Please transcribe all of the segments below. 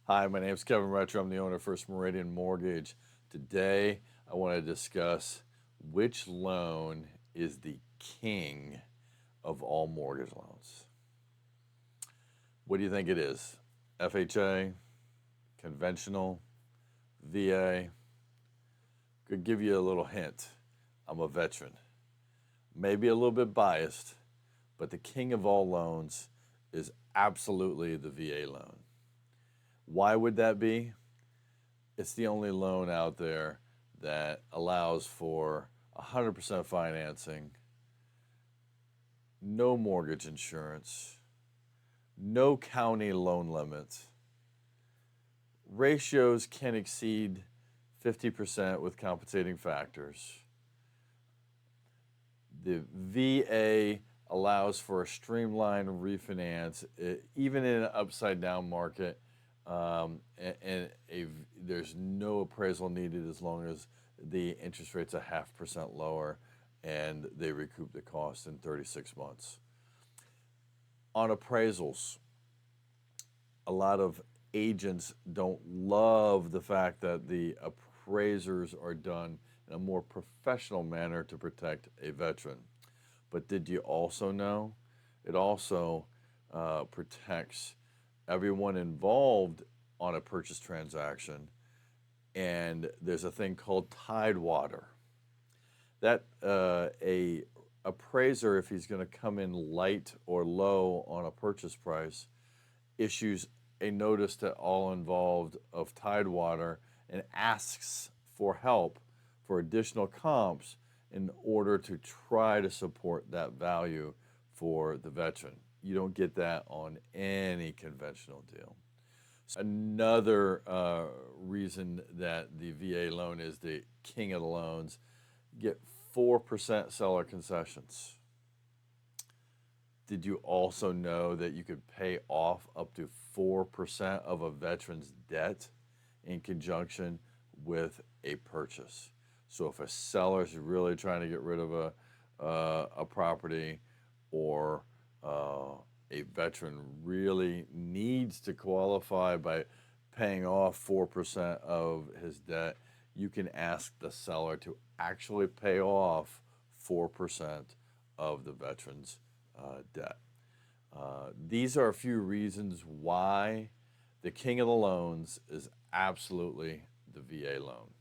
Hi, my name is Kevin Retcher. I'm the owner of First Meridian Mortgage. Today, I want to discuss which loan is the king of all mortgage loans. What do you think it is? FHA, conventional, VA? Could give you a little hint. I'm a veteran. Maybe a little bit biased, but the king of all loans is absolutely the VA loan. Why would that be? It's the only loan out there that allows for 100% financing, no mortgage insurance, no county loan limit. Ratios can exceed 50% with compensating factors. The VA allows for a streamlined refinance, even in an upside down market. There's no appraisal needed as long as the interest rate's 0.5% lower and they recoup the cost in 36 months. On appraisals, a lot of agents don't love the fact that the appraisers are done in a more professional manner to protect a veteran. But did you also know it also protects everyone involved on a purchase transaction, and there's a thing called Tidewater. That a appraiser, if he's going to come in light or low on a purchase price, issues a notice to all involved of Tidewater and asks for help for additional comps in order to try to support that value for the veteran. You don't get that on any conventional deal. Another reason that the VA loan is the king of the loans, get 4% seller concessions. Did you also know that you could pay off up to 4% of a veteran's debt in conjunction with a purchase? So if a seller is really trying to get rid of a property, or a veteran really needs to qualify by paying off 4% of his debt, you can ask the seller to actually pay off 4% of the veteran's debt. These are a few reasons why the king of the loans is absolutely the VA loan.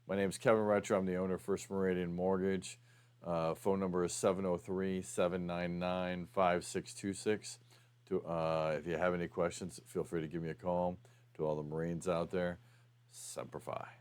My name is Kevin Retcher. I'm the owner of First Meridian Mortgage. Phone number is 703-799-5626. If you have any questions, feel free to give me a call. To all the Marines out there, Semper Fi.